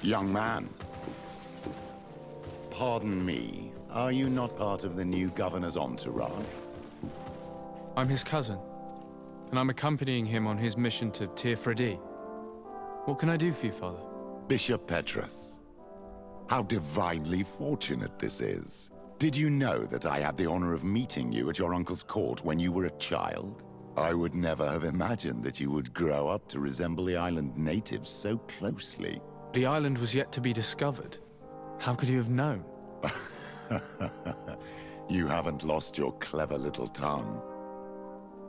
Young man, pardon me, are you not part of the new governor's entourage? I'm his cousin, and I'm accompanying him on his mission to Tир Fradi. What can I do for you, Father? Bishop Petrus. How divinely fortunate this is. Did you know that I had the honor of meeting you at your uncle's court when you were a child? I would never have imagined that you would grow up to resemble the island natives so closely. The island was yet to be discovered. How could you have known? You haven't lost your clever little tongue.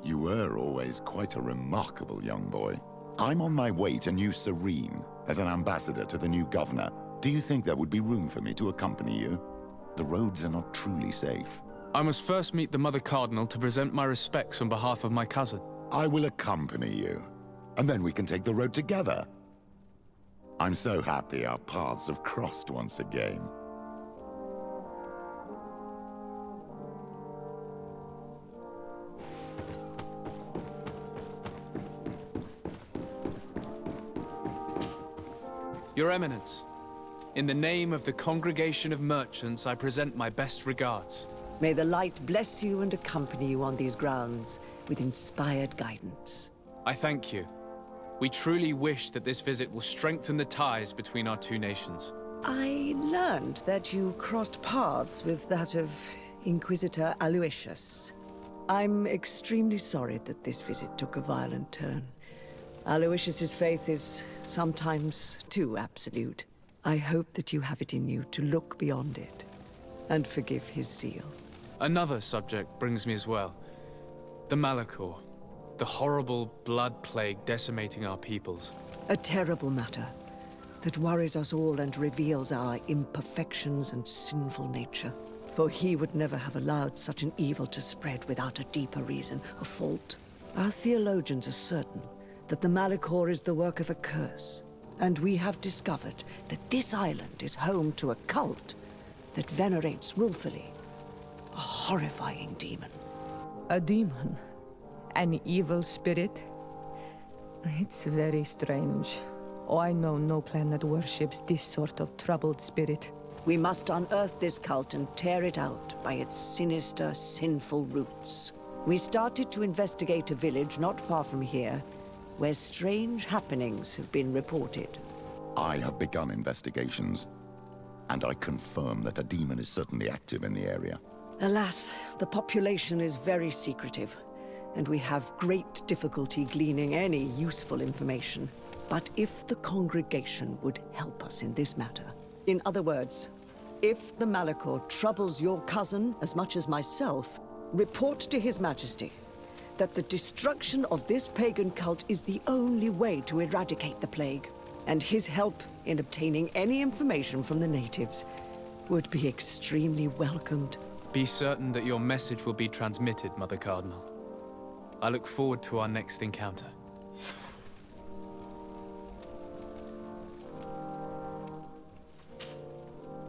You were always quite a remarkable young boy. I'm on my way to New Serene as an ambassador to the new governor. Do you think there would be room for me to accompany you? The roads are not truly safe. I must first meet the Mother Cardinal to present my respects on behalf of my cousin. I will accompany you, and then we can take the road together. I'm so happy our paths have crossed once again. Your Eminence, in the name of the Congregation of Merchants, I present my best regards. May the light bless you and accompany you on these grounds with inspired guidance. I thank you. We truly wish that this visit will strengthen the ties between our two nations. I learned that you crossed paths with that of Inquisitor Aloysius. I'm extremely sorry that this visit took a violent turn. Aloysius's faith is sometimes too absolute. I hope that you have it in you to look beyond it and forgive his zeal. Another subject brings me as well. The Malachor. The horrible blood plague decimating our peoples. A terrible matter that worries us all and reveals our imperfections and sinful nature. For he would never have allowed such an evil to spread without a deeper reason, a fault. Our theologians are certain that the Malachor is the work of a curse, and we have discovered that this island is home to a cult that venerates willfully a horrifying demon. A demon? An evil spirit? It's very strange. Oh, I know no planet worships this sort of troubled spirit. We must unearth this cult and tear it out by its sinister, sinful roots. We started to investigate a village not far from here, where strange happenings have been reported. I have begun investigations, and I confirm that a demon is certainly active in the area. Alas, the population is very secretive, and we have great difficulty gleaning any useful information. But if the congregation would help us in this matter, in other words, if the Malachor troubles your cousin as much as myself, report to His Majesty that the destruction of this pagan cult is the only way to eradicate the plague, and his help in obtaining any information from the natives would be extremely welcomed. Be certain that your message will be transmitted, Mother Cardinal. I look forward to our next encounter.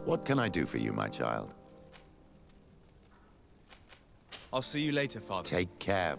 What can I do for you, my child? I'll see you later, Father. Take care.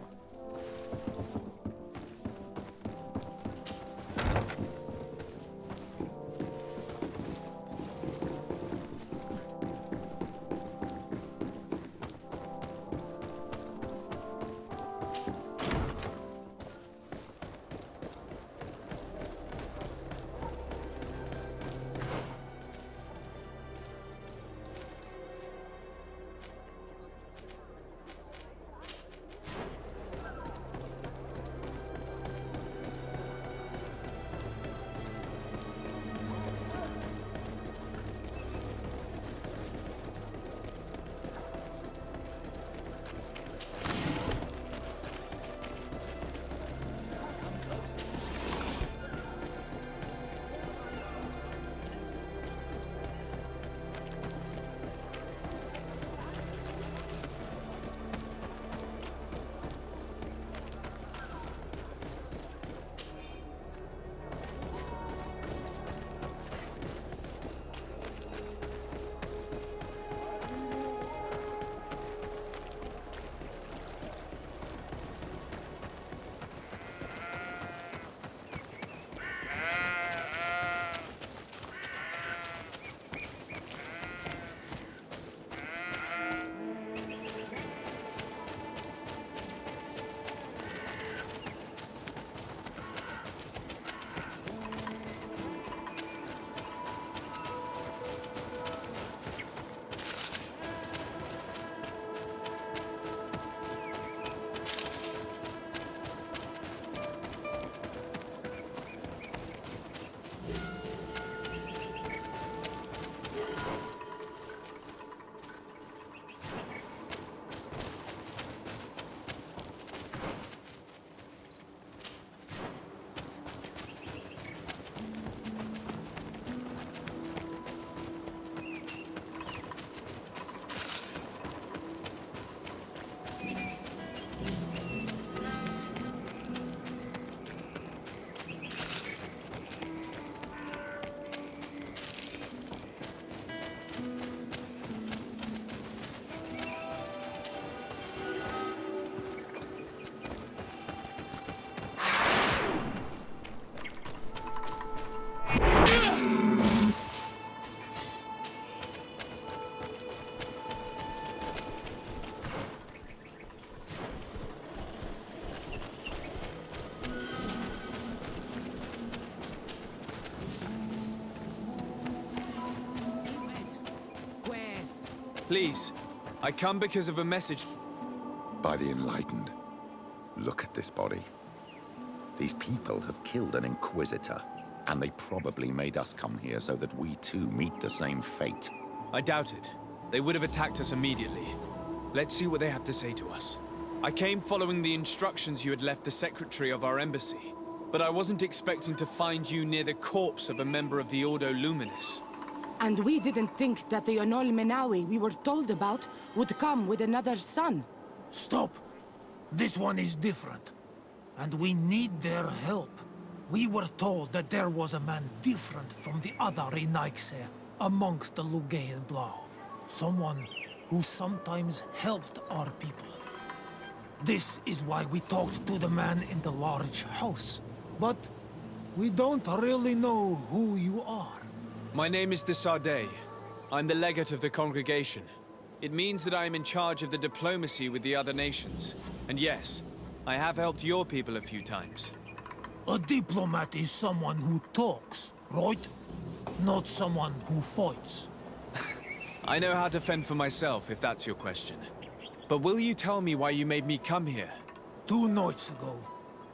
Please, I come because of a message. By the enlightened. Look at this body. These people have killed an inquisitor, and they probably made us come here so that we too meet the same fate. I doubt it. They would have attacked us immediately. Let's see what they have to say to us. I came following the instructions you had left the secretary of our embassy, but I wasn't expecting to find you near the corpse of a member of the Ordo Luminis. And we didn't think that the Anol Menawi we were told about would come with another son. Stop! This one is different, and we need their help. We were told that there was a man different from the other Renaigse amongst the Lugaid Blau. Someone who sometimes helped our people. This is why we talked to the man in the large house. But we don't really know who you are. My name is Sozdate. I'm the legate of the congregation. It means that I am in charge of the diplomacy with the other nations. And yes, I have helped your people a few times. A diplomat is someone who talks, right? Not someone who fights. I know how to fend for myself, if that's your question. But will you tell me why you made me come here? 2 nights ago,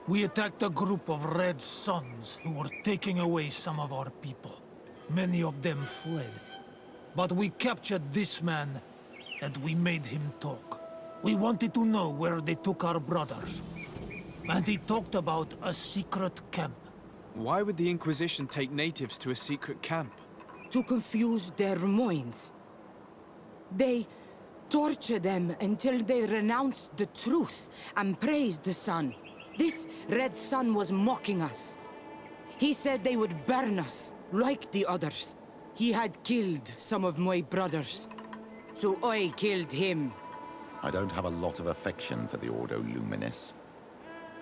we attacked a group of Red Suns who were taking away some of our people. Many of them fled. But we captured this man, and we made him talk. We wanted to know where they took our brothers. And he talked about a secret camp. Why would the Inquisition take natives to a secret camp? To confuse their minds. They torture them until they renounce the truth and praise the sun. This Red Sun was mocking us. He said they would burn us, like the others. He had killed some of my brothers, so I killed him. I don't have a lot of affection for the Ordo Luminis,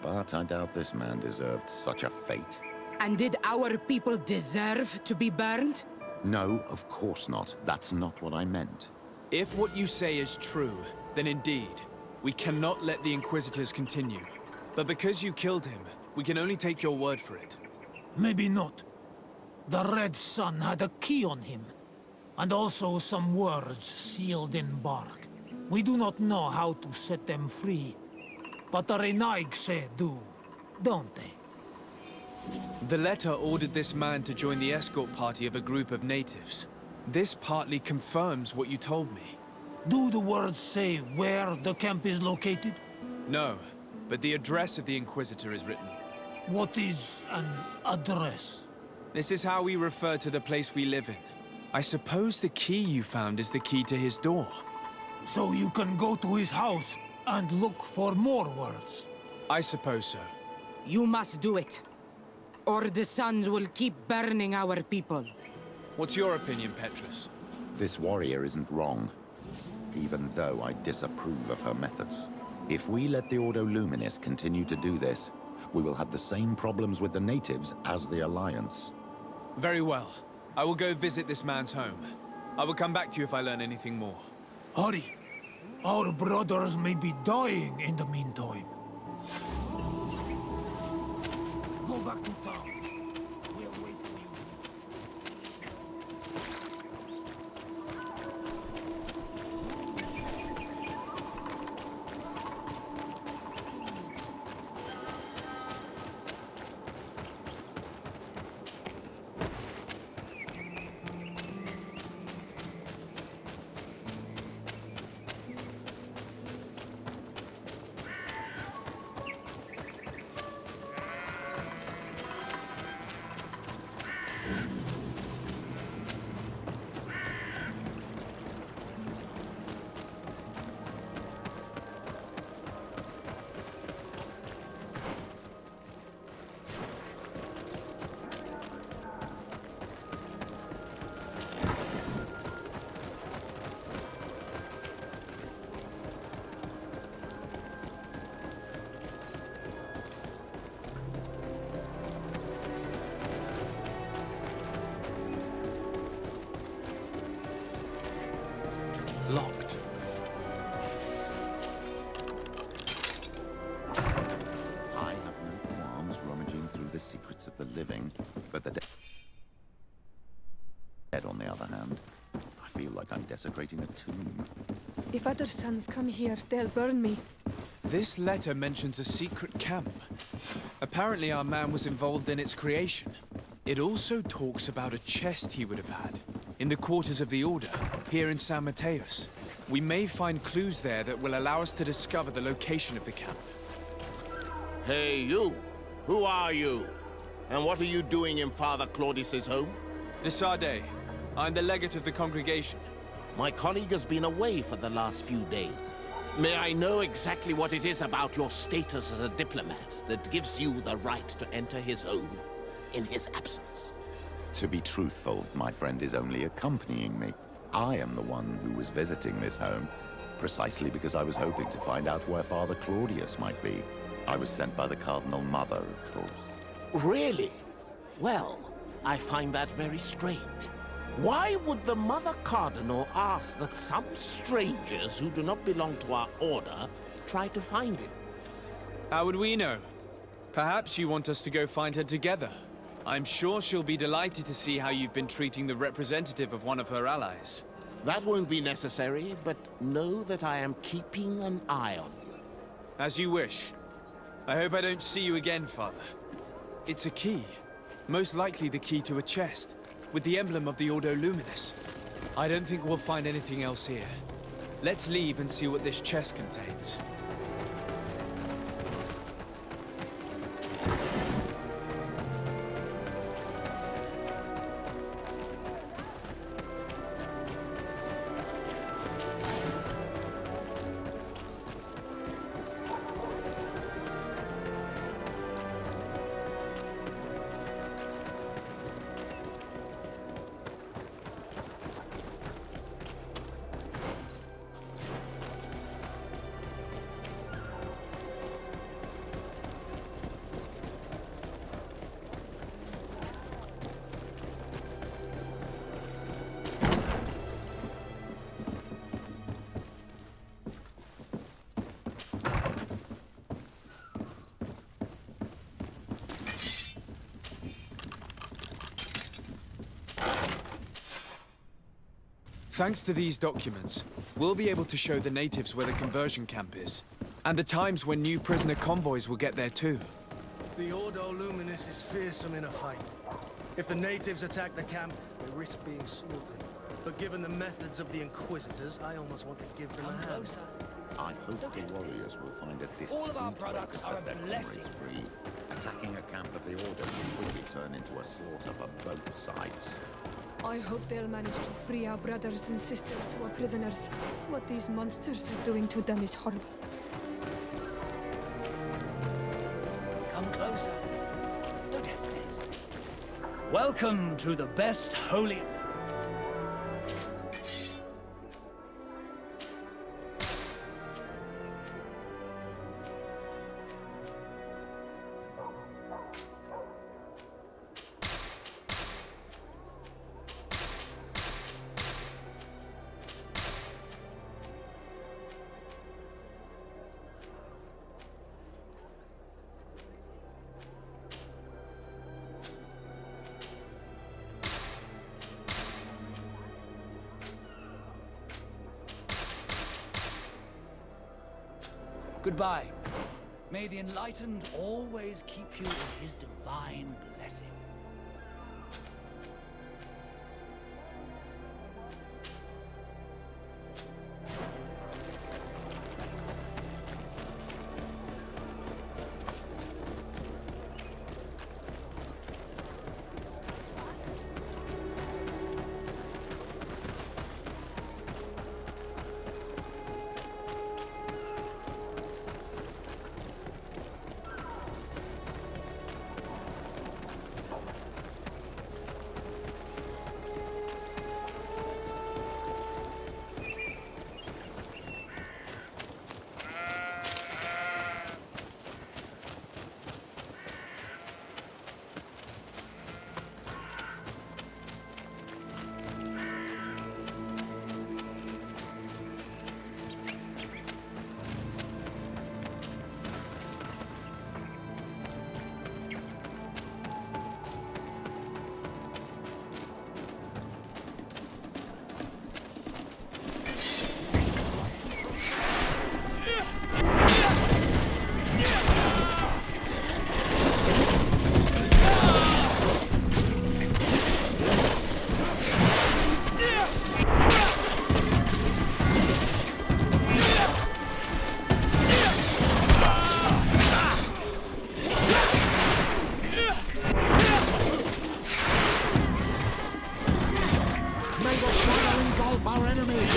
but I doubt this man deserved such a fate. And did our people deserve to be burned? No, of course not. That's not what I meant. If what you say is true, then indeed, we cannot let the Inquisitors continue. But because you killed him, we can only take your word for it. Maybe not. The Red Sun had a key on him, and also some words sealed in bark. We do not know how to set them free, but the Renaigse do, don't they? The letter ordered this man to join the escort party of a group of natives. This partly confirms what you told me. Do the words say where the camp is located? No, but the address of the Inquisitor is written. What is an address? This is how we refer to the place we live in. I suppose the key you found is the key to his door. So you can go to his house and look for more words? I suppose so. You must do it, or the suns will keep burning our people. What's your opinion, Petrus? This warrior isn't wrong, even though I disapprove of her methods. If we let the Ordo Luminis continue to do this, we will have the same problems with the natives as the Alliance. Very well. I will go visit this man's home. I will come back to you if I learn anything more. Hurry! Our brothers may be dying in the meantime. Go back to town. We'll wait for you. Locked. I have no qualms rummaging through the secrets of the living, but the dead, on the other hand, I feel like like I'm desecrating a tomb. If other sons come here, they'll burn me. This letter mentions a secret camp. Apparently our man was involved in its creation. It also talks about a chest he would have had in the quarters of the Order, here in San Mateus. We may find clues there that will allow us to discover the location of the camp. Hey, you! Who are you? And what are you doing in Father Claudius's home? Desade, I'm the legate of the congregation. My colleague has been away for the last few days. May I know exactly what it is about your status as a diplomat that gives you the right to enter his home in his absence? To be truthful, my friend is only accompanying me. I am the one who was visiting this home, precisely because I was hoping to find out where Father Claudius might be. I was sent by the Cardinal Mother, of course. Really? Well, I find that very strange. Why would the Mother Cardinal ask that some strangers who do not belong to our order try to find him? How would we know? Perhaps you want us to go find her together. I'm sure she'll be delighted to see how you've been treating the representative of one of her allies. That won't be necessary, but know that I am keeping an eye on you. As you wish. I hope I don't see you again, Father. It's a key. Most likely the key to a chest, with the emblem of the Ordo Luminis. I don't think we'll find anything else here. Let's leave and see what this chest contains. Thanks to these documents, we'll be able to show the natives where the conversion camp is, and the times when new prisoner convoys will get there too. The Ordo Luminis is fearsome in a fight. If the natives attack the camp, they risk being slaughtered. But given the methods of the Inquisitors, I almost want to give them a hand. I hope the warriors will find a discreet All of our way to products set are a their blessing. comrades free. Attacking a camp of the Order will quickly turn into a slaughter for both sides. I hope they'll manage to free our brothers and sisters who are prisoners. What these monsters are doing to them is horrible. Come closer. Don't hesitate. Welcome to the best holy... Goodbye. May the enlightened always keep you in his divine blessing. May the fire engulf our enemies!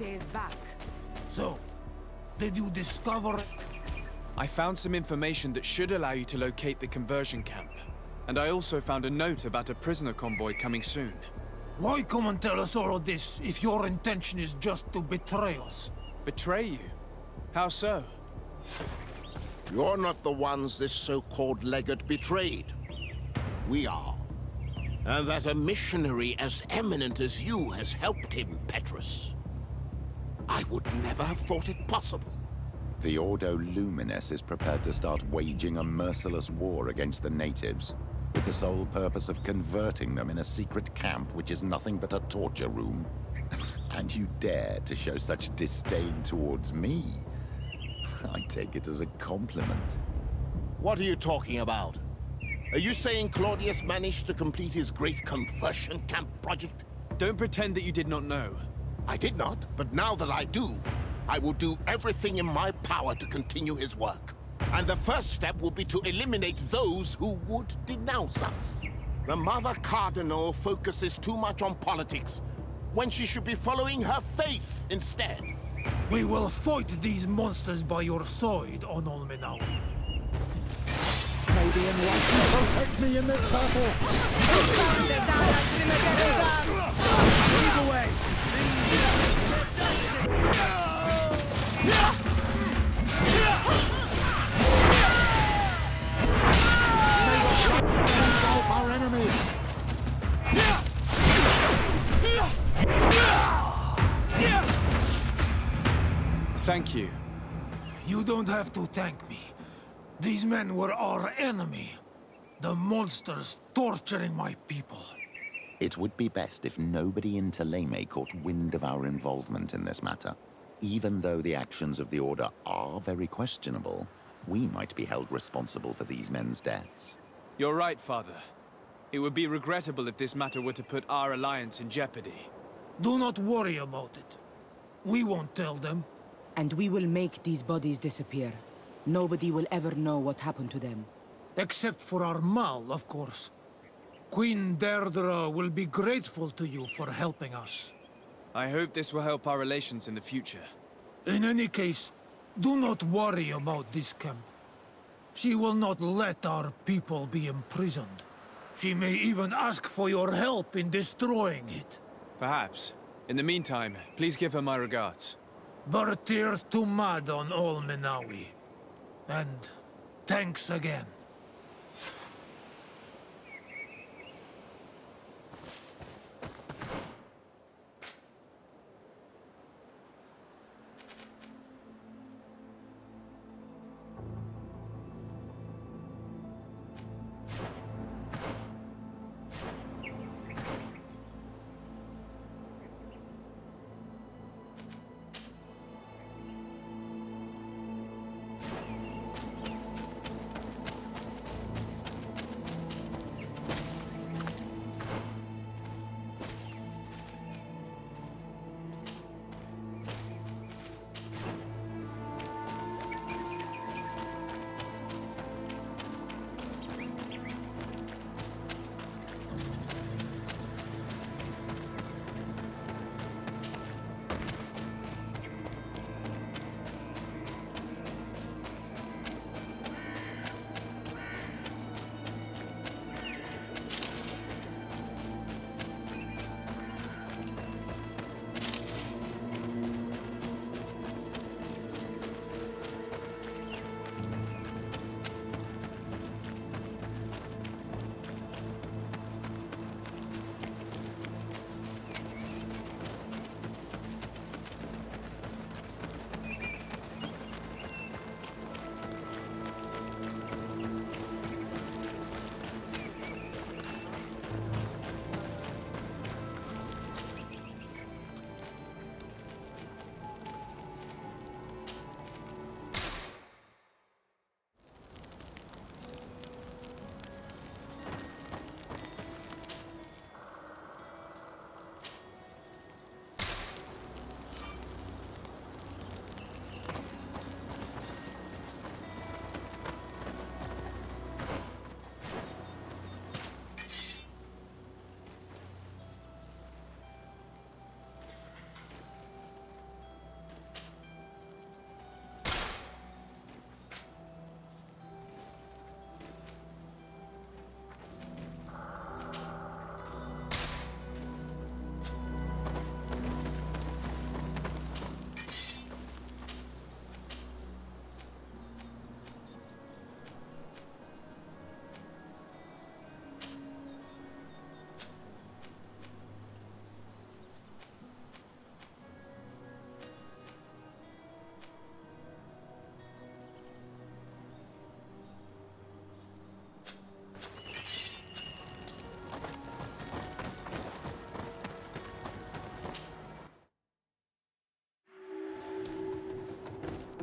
Is back. So, did you discover... I found some information that should allow you to locate the conversion camp. And I also found a note about a prisoner convoy coming soon. Why come and tell us all of this if your intention is just to betray us? Betray you? How so? You're not the ones this so-called legate betrayed. We are. And that a missionary as eminent as you has helped him, Petrus. I would never have thought it possible. The Ordo Luminis is prepared to start waging a merciless war against the natives, with the sole purpose of converting them in a secret camp which is nothing but a torture room. And you dare to show such disdain towards me? I take it as a compliment. What are you talking about? Are you saying Claudius managed to complete his great conversion camp project? Don't pretend that you did not know. I did not, but now that I do, I will do everything in my power to continue his work. And the first step will be to eliminate those who would denounce us. The Mother Cardinal focuses too much on politics, when she should be following her faith instead. We will fight these monsters by your side, on Olmenawi. May the Enlightened protect me in this battle! Lead away! Our enemies! Thank you. You don't have to thank me. These men were our enemy. The monsters torturing my people. It would be best if nobody in Teleme caught wind of our involvement in this matter. Even though the actions of the Order are very questionable, we might be held responsible for these men's deaths. You're right, Father. It would be regrettable if this matter were to put our alliance in jeopardy. Do not worry about it. We won't tell them. And we will make these bodies disappear. Nobody will ever know what happened to them. Except for our Mal, of course. Queen Deirdre will be grateful to you for helping us. I hope this will help our relations in the future. In any case, do not worry about this camp. She will not let our people be imprisoned. She may even ask for your help in destroying it. Perhaps. In the meantime, please give her my regards. Bertir Tumad on Olmenawi. And thanks again.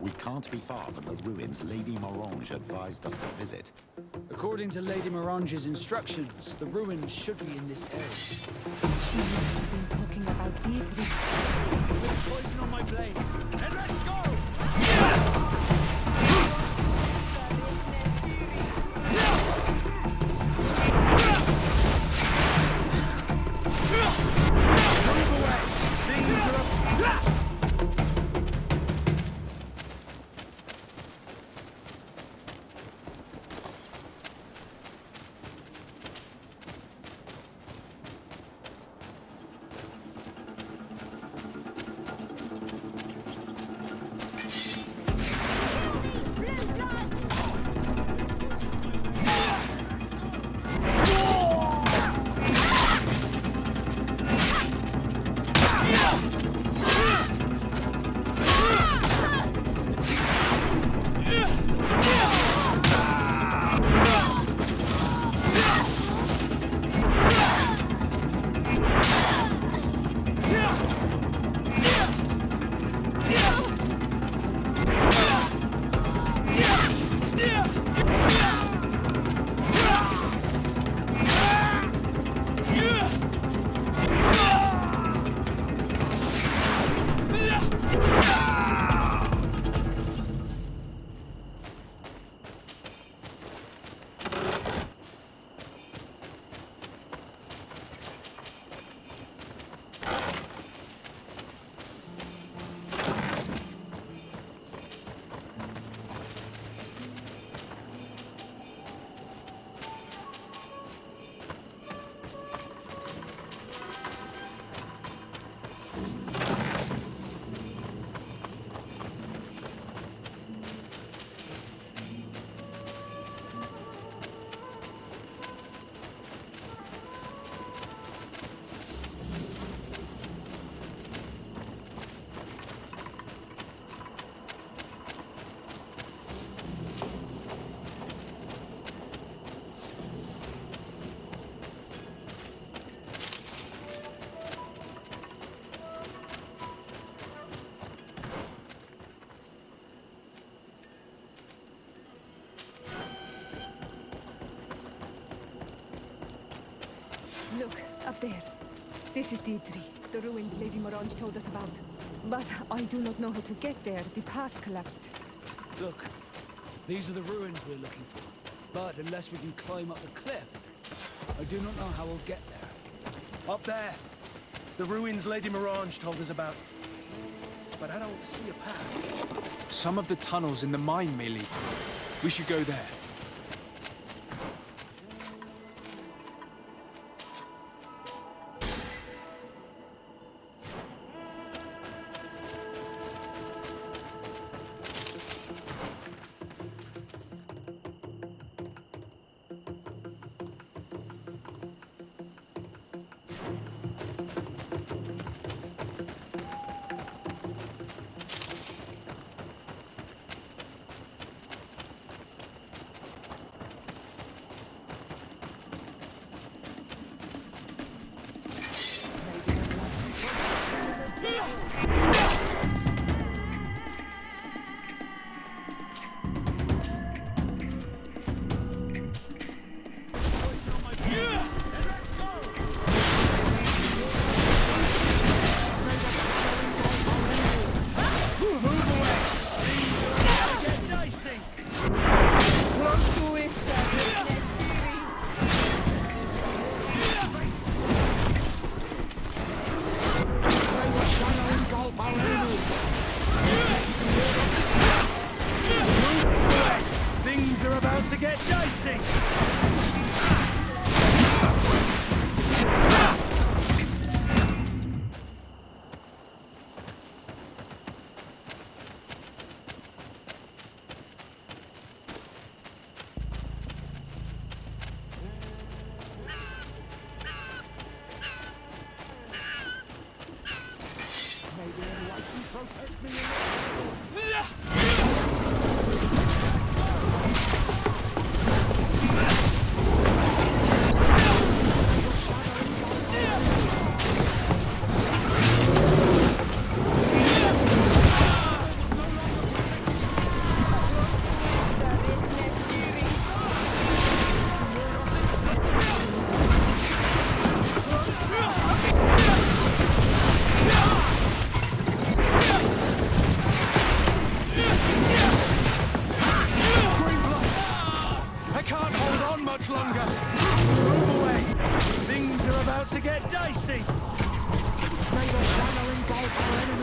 We can't be far from the ruins Lady Morange advised us to visit. According to Lady Morange's instructions, the ruins should be in this area. She must have been talking about Dietrich. Put poison on my blade, and let's go! Move away! Things are up. Look, up there. This is Dietrich, the ruins Lady Morange told us about. But I do not know how to get there. The path collapsed. Look, these are the ruins we're looking for. But unless we can climb up the cliff, I do not know how we'll get there. Up there. The ruins Lady Morange told us about. But I don't see a path. Some of the tunnels in the mine may lead to it. We should go there. Things are about to get dicey!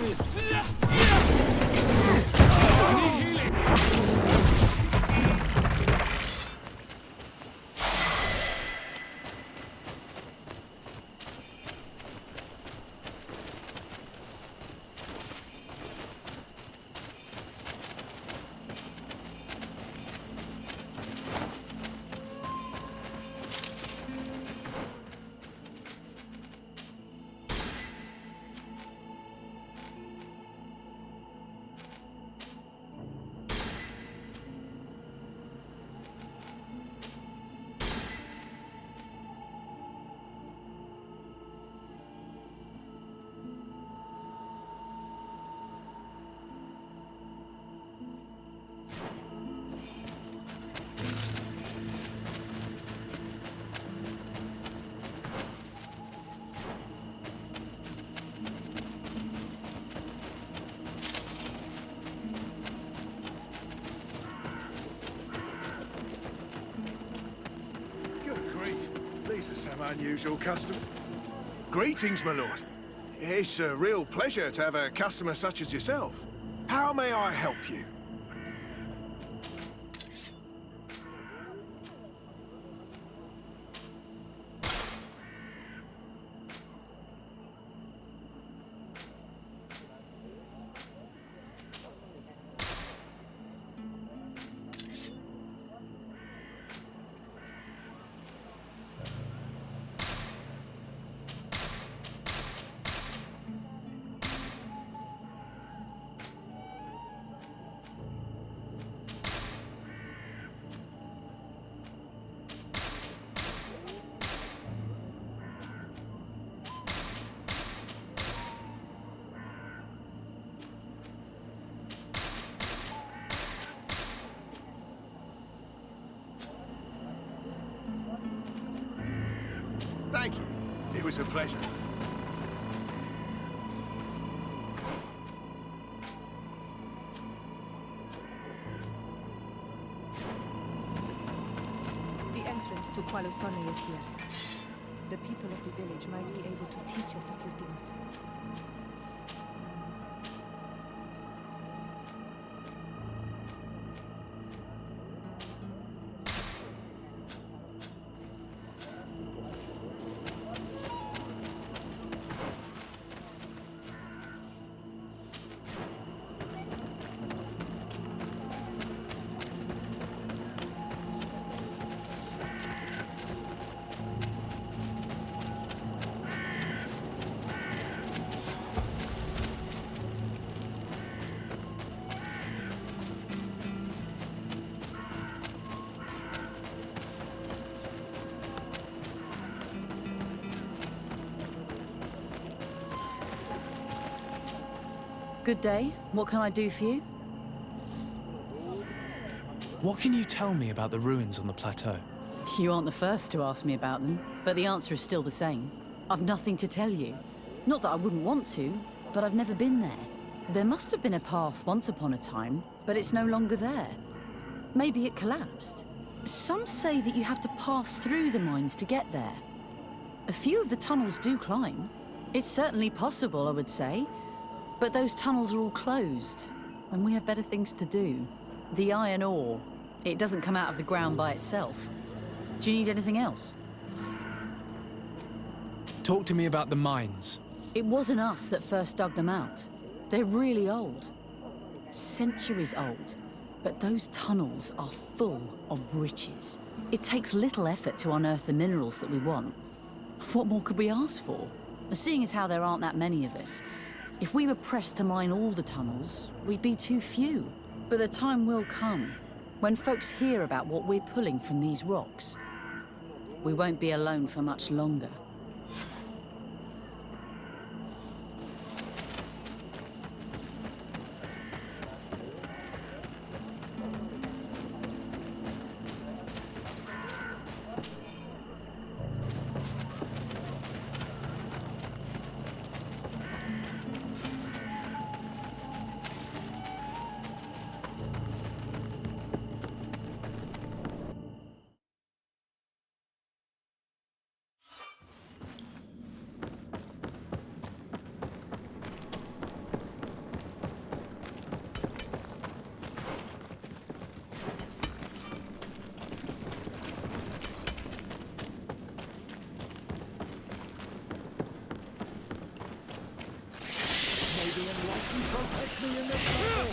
this. I need healing. These are some unusual customer. Greetings, my lord. It's a real pleasure to have a customer such as yourself. How may I help you? Thank you. It was a pleasure. The entrance to Qualusone is here. The people of the village might be able to teach us a few things. Good day. What can I do for you? What can you tell me about the ruins on the plateau? You aren't the first to ask me about them, but the answer is still the same. I've nothing to tell you. Not that I wouldn't want to, but I've never been there. There must have been a path once upon a time, but it's no longer there. Maybe it collapsed. Some say that you have to pass through the mines to get there. A few of the tunnels do climb. It's certainly possible, I would say. But those tunnels are all closed, and we have better things to do. The iron ore, it doesn't come out of the ground by itself. Do you need anything else? Talk to me about the mines. It wasn't us that first dug them out. They're really old. Centuries old. But those tunnels are full of riches. It takes little effort to unearth the minerals that we want. What more could we ask for? Seeing as how there aren't that many of us, if we were pressed to mine all the tunnels, we'd be too few. But the time will come, when folks hear about what we're pulling from these rocks. We won't be alone for much longer. can protect me in this battle.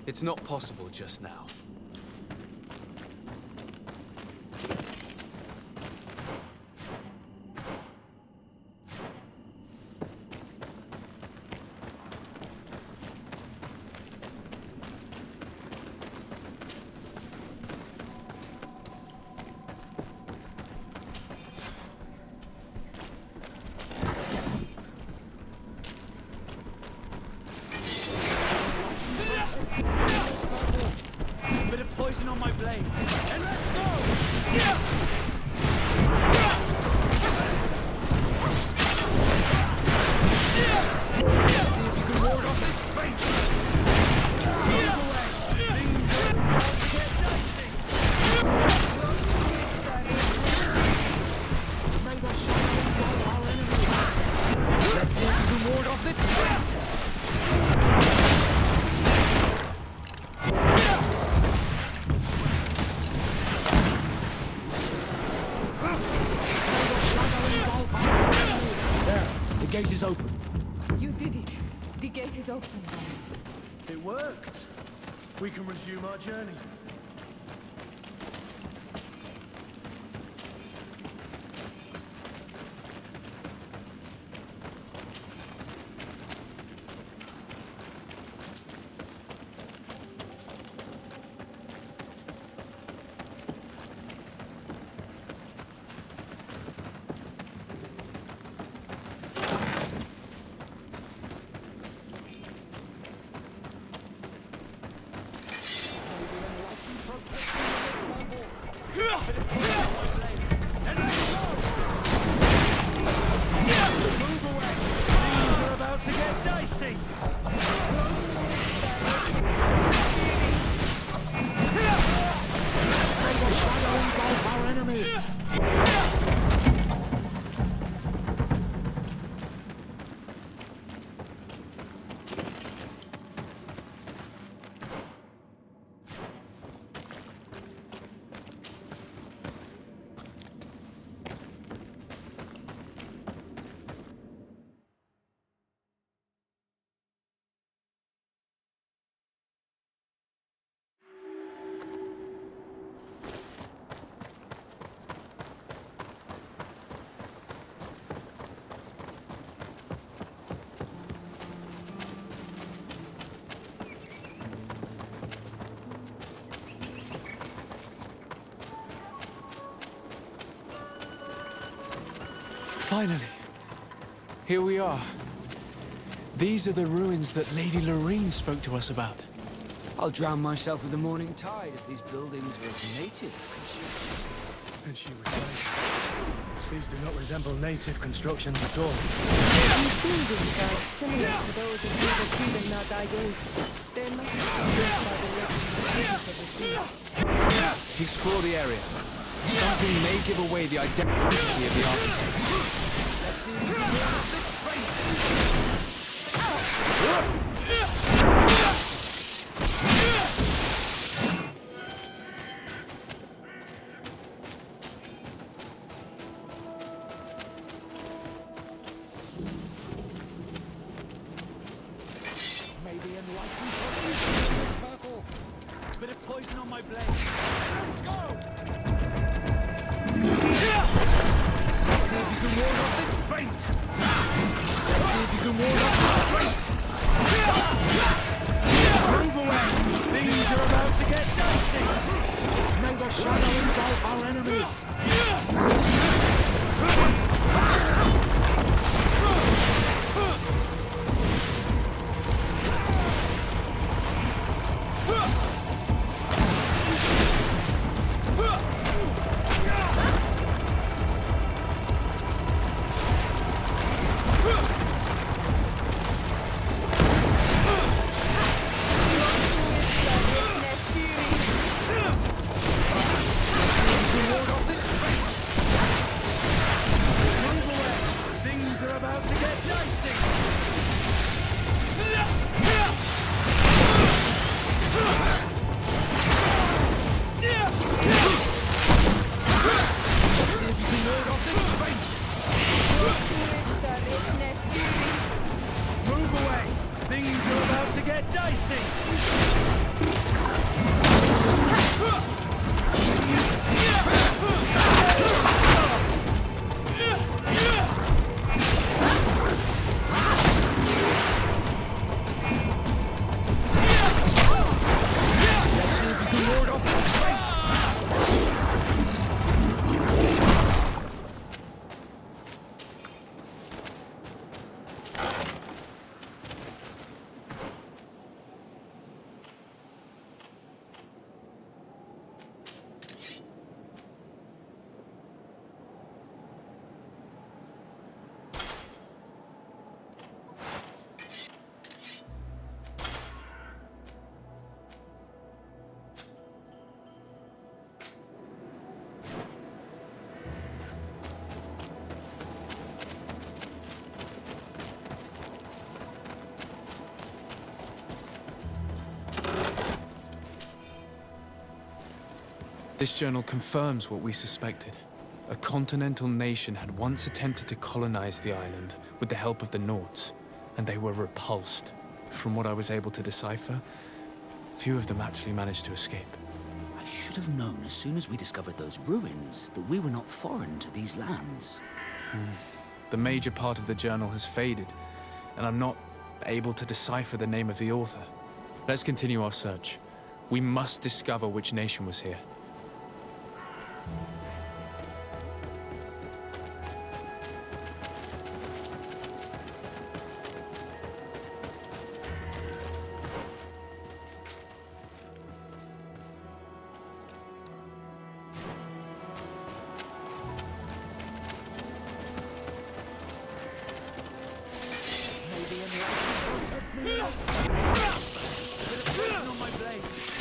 It's not possible just now. Poison on my blade. And let's go! Yeah! See if you can ward off this fate! Either way, things are about to get dicey! May the shadow engulf our enemies! Let's see if you can ward off this fate! The gate is open. You did it. The gate is open. It worked. We can resume our journey. enemies! Finally, here we are. These are the ruins that Lady Lorene spoke to us about. I'll drown myself with the morning tide if these buildings were native construction. And she was right. These do not resemble native constructions at all. These buildings are similar to those of the Freedom Not Against. They must have been built by the legends of the sea. Explore the area. Something may give away the identity of the architects. Let's see if we can use this strength. Maybe enlightened participants in this battle. Bit of poison on my blade. Let's go! Let's see if you can ward off this feint! Let's see if you can ward off this feint! Move away! Things are about to get dicey! May the shadow engulf our enemies! This journal confirms what we suspected. A continental nation had once attempted to colonize the island with the help of the Nords, and they were repulsed. From what I was able to decipher, few of them actually managed to escape. I should have known as soon as we discovered those ruins that we were not foreign to these lands. The major part of the journal has faded, and I'm not able to decipher the name of the author. Let's continue our search. We must discover which nation was here.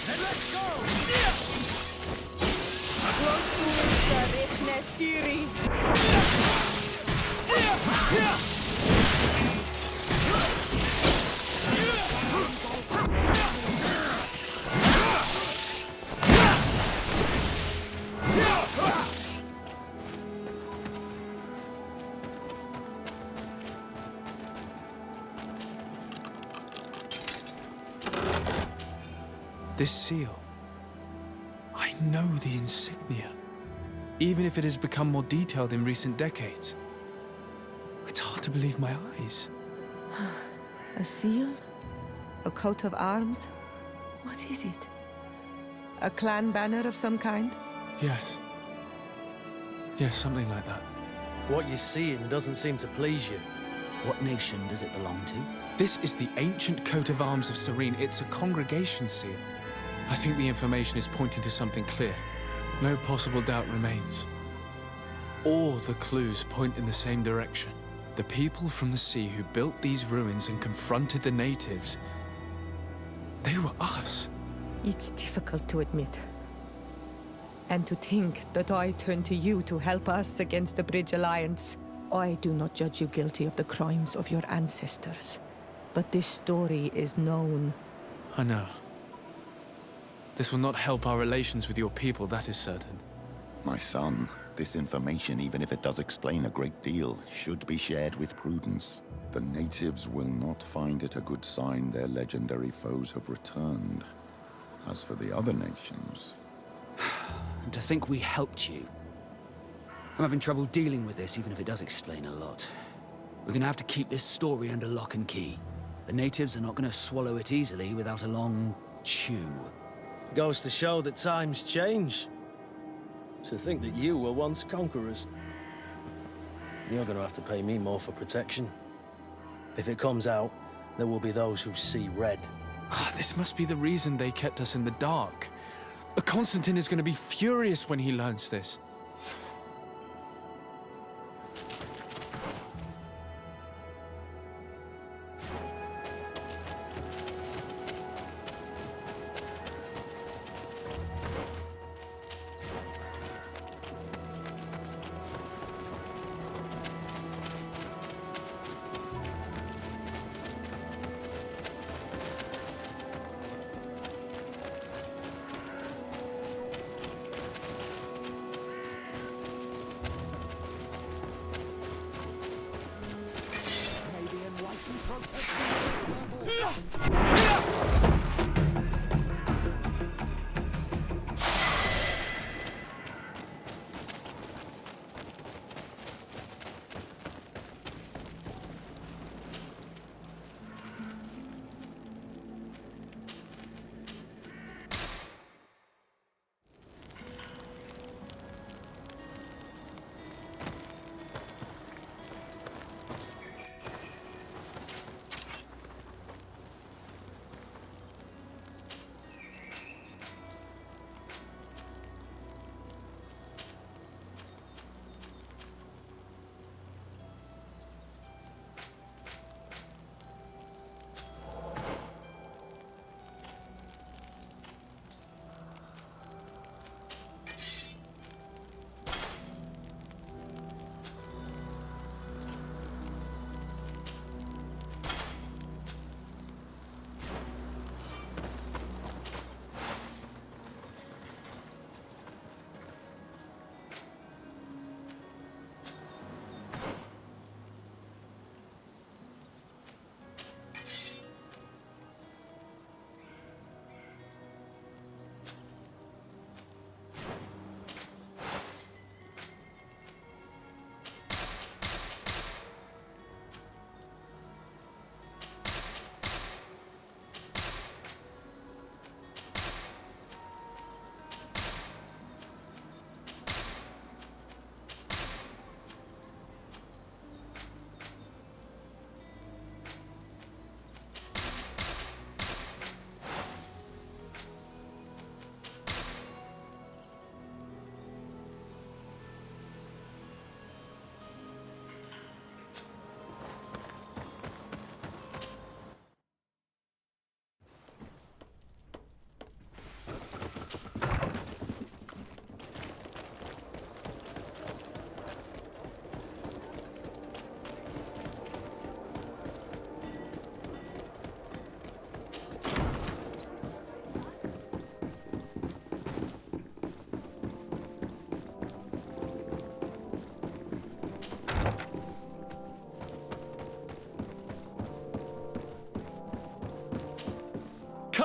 Let's go! Tiri! This seal. I know the insignia. Even if it has become more detailed in recent decades. It's hard to believe my eyes. A seal? A coat of arms? What is it? A clan banner of some kind? Yes. Yes, something like that. What you're seeing doesn't seem to please you. What nation does it belong to? This is the ancient coat of arms of Serene. It's a congregation seal. I think the information is pointing to something clear. No possible doubt remains. All the clues point in the same direction. The people from the sea who built these ruins and confronted the natives, they were us. It's difficult to admit. And to think that I turn to you to help us against the Bridge Alliance. I do not judge you guilty of the crimes of your ancestors. But this story is known. I know. This will not help our relations with your people, that is certain. My son, this information, even if it does explain a great deal, should be shared with prudence. The natives will not find it a good sign their legendary foes have returned. As for the other nations... And to think we helped you. I'm having trouble dealing with this, even if it does explain a lot. We're gonna have to keep this story under lock and key. The natives are not gonna swallow it easily without a long chew. Goes to show that times change. To think that you were once conquerors. You're gonna have to pay me more for protection. If it comes out, there will be those who see red. This must be the reason they kept us in the dark. Constantine is going to be furious when he learns this.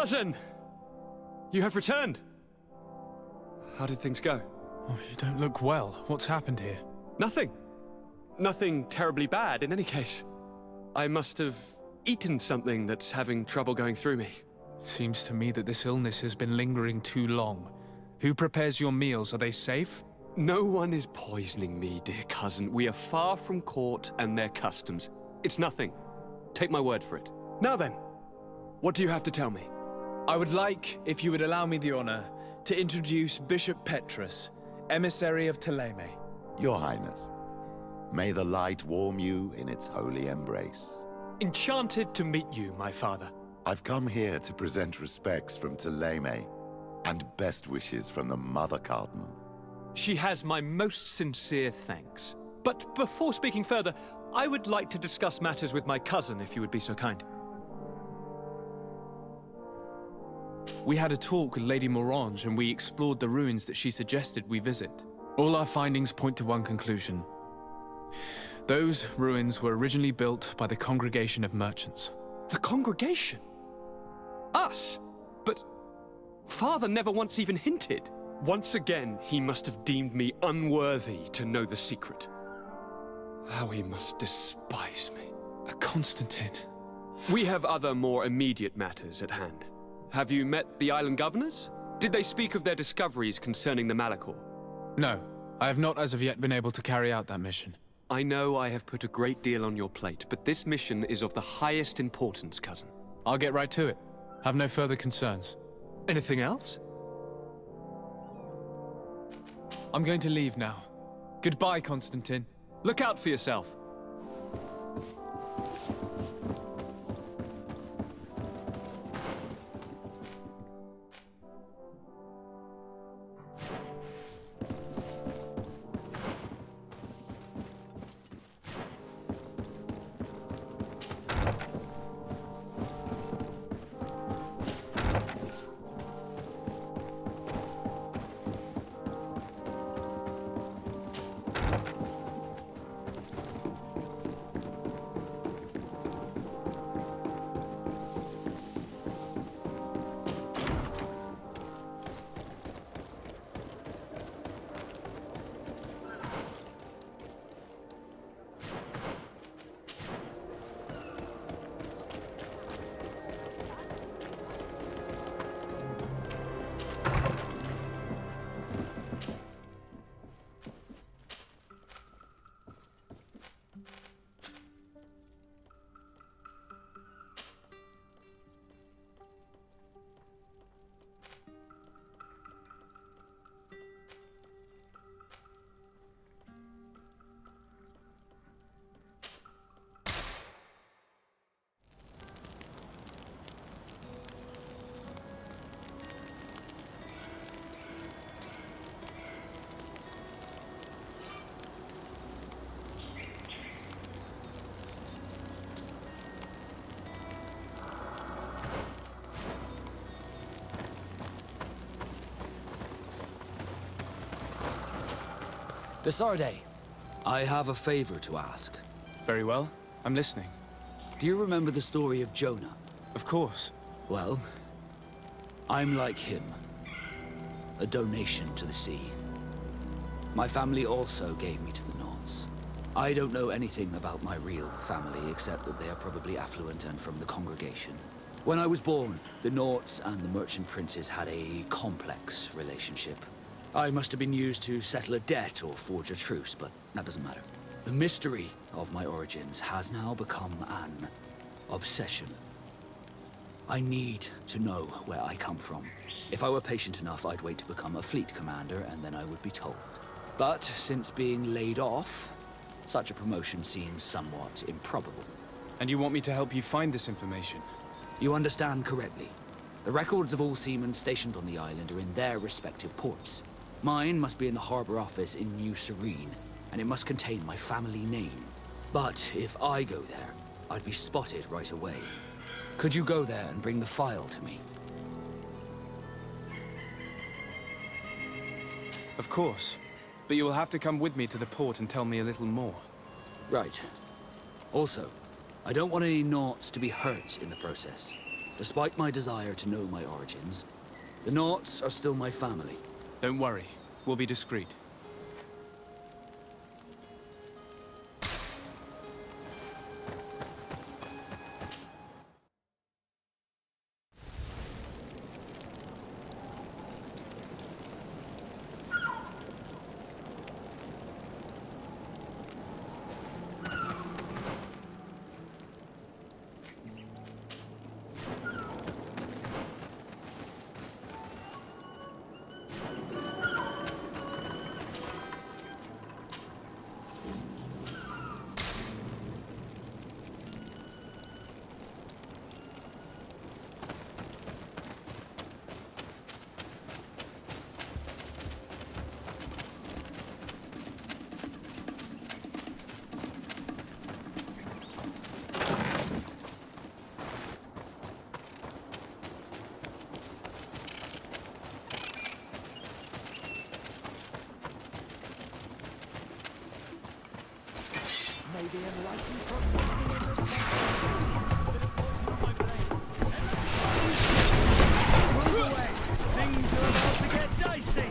Cousin! You have returned. How did things go? Oh, you don't look well. What's happened here? Nothing. Nothing terribly bad, in any case. I must have eaten something that's having trouble going through me. Seems to me that this illness has been lingering too long. Who prepares your meals? Are they safe? No one is poisoning me, dear cousin. We are far from court and their customs. It's nothing. Take my word for it. Now then, what do you have to tell me? I would like, if you would allow me the honor, to introduce Bishop Petrus, emissary of Ptolemy. Your Highness, may the light warm you in its holy embrace. Enchanted to meet you, my father. I've come here to present respects from Ptolemy, and best wishes from the Mother Cardinal. She has my most sincere thanks. But before speaking further, I would like to discuss matters with my cousin, if you would be so kind. We had a talk with Lady Morange and we explored the ruins that she suggested we visit. All our findings point to one conclusion. Those ruins were originally built by the Congregation of Merchants. The Congregation? Us? But Father never once even hinted. Once again, he must have deemed me unworthy to know the secret. How he must despise me. Constantine. We have other more immediate matters at hand. Have you met the island governors? Did they speak of their discoveries concerning the Malachor? No, I have not as of yet been able to carry out that mission. I know I have put a great deal on your plate, but this mission is of the highest importance, cousin. I'll get right to it. Have no further concerns. Anything else? I'm going to leave now. Goodbye, Constantine. Look out for yourself. Sozdate, I have a favor to ask. Very well. I'm listening. Do you remember the story of Jonah? Of course. Well, I'm like him. A donation to the sea. My family also gave me to the Nords. I don't know anything about my real family, except that they are probably affluent and from the congregation. When I was born, the Nords and the merchant princes had a complex relationship. I must have been used to settle a debt or forge a truce, but that doesn't matter. The mystery of my origins has now become an obsession. I need to know where I come from. If I were patient enough, I'd wait to become a fleet commander, and then I would be told. But since being laid off, such a promotion seems somewhat improbable. And you want me to help you find this information? You understand correctly. The records of all seamen stationed on the island are in their respective ports. Mine must be in the harbor office in New Serene, and it must contain my family name. But if I go there, I'd be spotted right away. Could you go there and bring the file to me? Of course. But you will have to come with me to the port and tell me a little more. Right. Also, I don't want any Nords to be hurt in the process. Despite my desire to know my origins, the Naughts are still my family. Don't worry. We'll be discreet. Things are about to get dicey!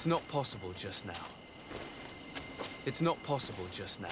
It's not possible just now. It's not possible just now.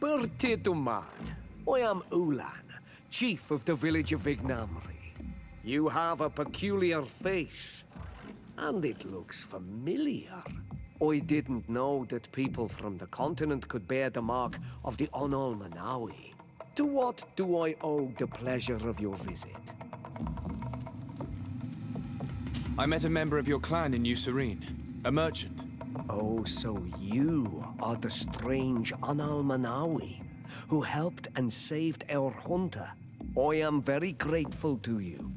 Bertiduman. I am Ulan, chief of the village of Ignamri. You have a peculiar face, and it looks familiar. I didn't know that people from the continent could bear the mark of the Onalmanawi. To what do I owe the pleasure of your visit? I met a member of your clan in New Serene, a merchant. Oh, so you are the strange Onalmanawi who helped and saved our hunter. I am very grateful to you.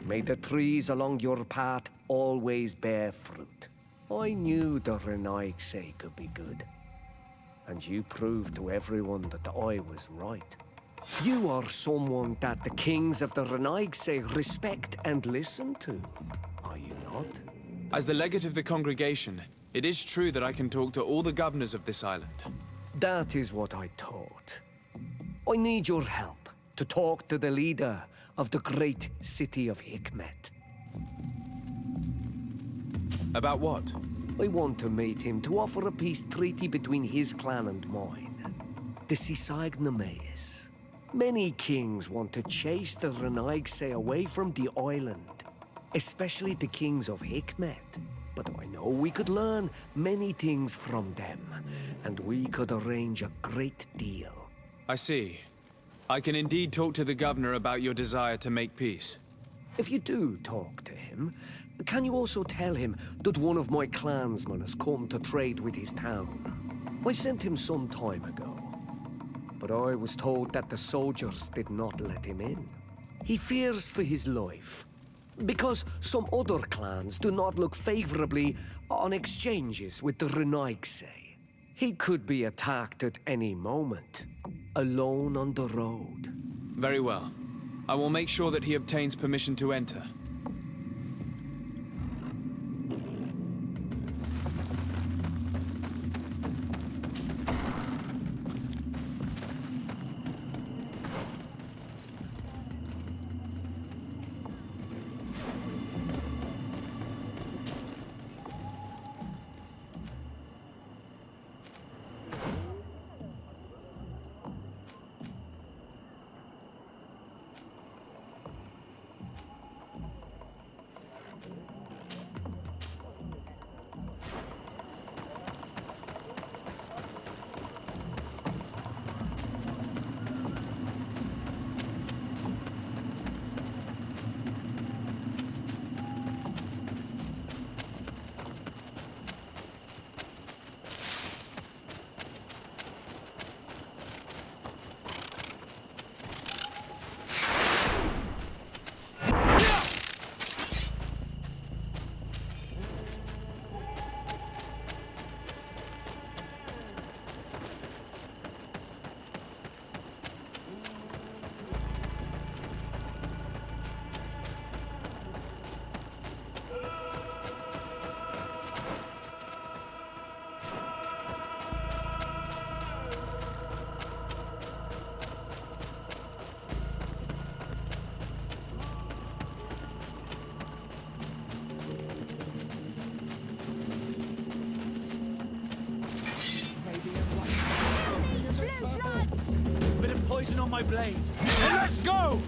May the trees along your path always bear fruit. I knew the Renaigse could be good. And you proved to everyone that I was right. You are someone that the kings of the Renaigse respect and listen to, are you not? As the legate of the congregation, it is true that I can talk to all the governors of this island. That is what I thought. I need your help to talk to the leader of the great city of Hikmet. About what? I want to meet him to offer a peace treaty between his clan and mine. The Sisagnameis. Many kings want to chase the Renaigse away from the island, especially the kings of Hikmet. But I know we could learn many things from them, and we could arrange a great deal. I see. I can indeed talk to the governor about your desire to make peace. If you do talk to him, can you also tell him that one of my clansmen has come to trade with his town? I sent him some time ago, but I was told that the soldiers did not let him in. He fears for his life, because some other clans do not look favorably on exchanges with the Renaigse. He could be attacked at any moment, alone on the road. Very well. I will make sure that he obtains permission to enter. Poison on my blade. Let's go!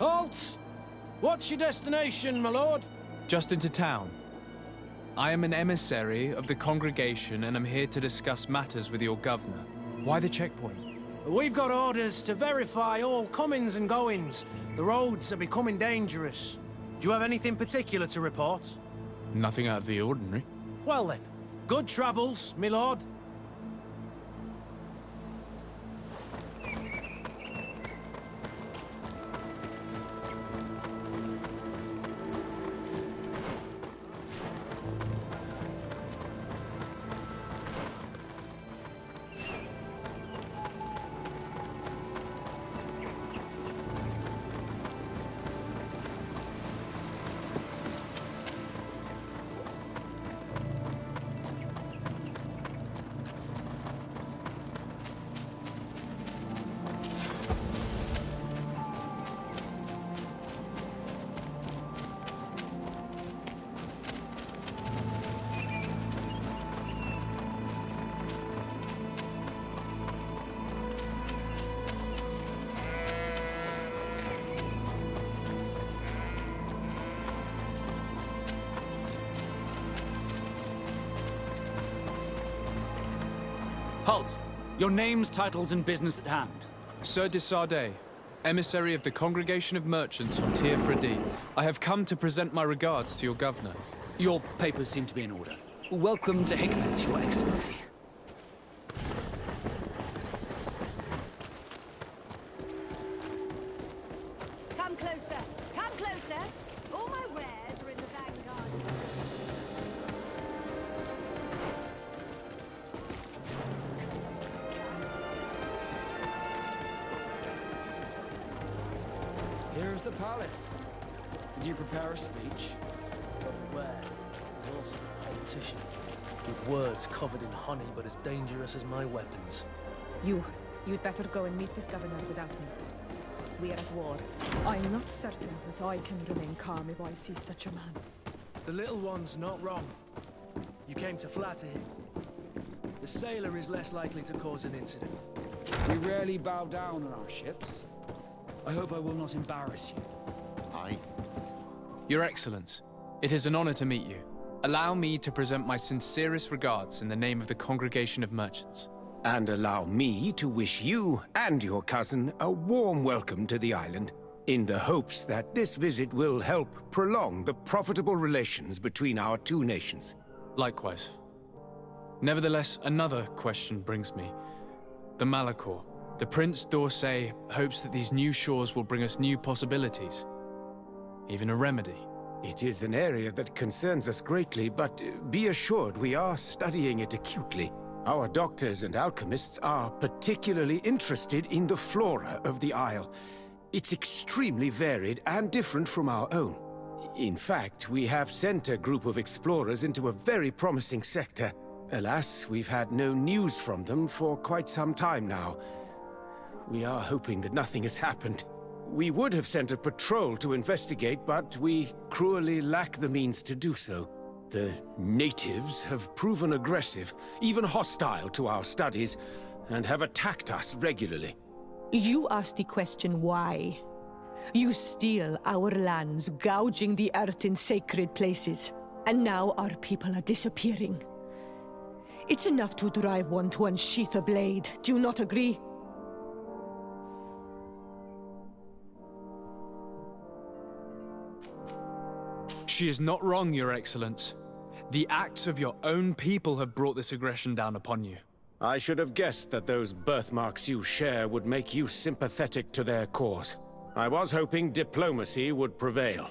Halt! What's your destination, my lord? Just into town. I am an emissary of the congregation and am here to discuss matters with your governor. Why the checkpoint? We've got orders to verify all comings and goings. The roads are becoming dangerous. Do you have anything particular to report? Nothing out of the ordinary. Well then, good travels, my lord. Halt! Your names, titles, and business at hand. Sir de Sardet, emissary of the Congregation of Merchants on Tir Fradi. I have come to present my regards to your governor. Your papers seem to be in order. Welcome to Hickmet, Your Excellency. Come closer! Come closer! All my wares are in the vanguard. Here's the palace. Did you prepare a speech? Beware, he's also a politician. With words covered in honey, but as dangerous as my weapons. You'd better go and meet this governor without me. We are at war. I'm not certain that I can remain calm if I see such a man. The little one's not wrong. You came to flatter him. The sailor is less likely to cause an incident. We rarely bow down on our ships. I hope I will not embarrass you. Your Excellence, it is an honor to meet you. Allow me to present my sincerest regards in the name of the Congregation of Merchants. And allow me to wish you and your cousin a warm welcome to the island, in the hopes that this visit will help prolong the profitable relations between our two nations. Likewise. Nevertheless, another question brings me. The Malachor. The Prince d'Orsay hopes that these new shores will bring us new possibilities. Even a remedy. It is an area that concerns us greatly, but be assured we are studying it acutely. Our doctors and alchemists are particularly interested in the flora of the Isle. It's extremely varied and different from our own. In fact, we have sent a group of explorers into a very promising sector. Alas, we've had no news from them for quite some time now. We are hoping that nothing has happened. We would have sent a patrol to investigate, but we cruelly lack the means to do so. The natives have proven aggressive, even hostile to our studies, and have attacked us regularly. You asked the question why. You steal our lands, gouging the earth in sacred places. And now our people are disappearing. It's enough to drive one to unsheath a blade. Do you not agree? She is not wrong, Your Excellence. The acts of your own people have brought this aggression down upon you. I should have guessed that those birthmarks you share would make you sympathetic to their cause. I was hoping diplomacy would prevail.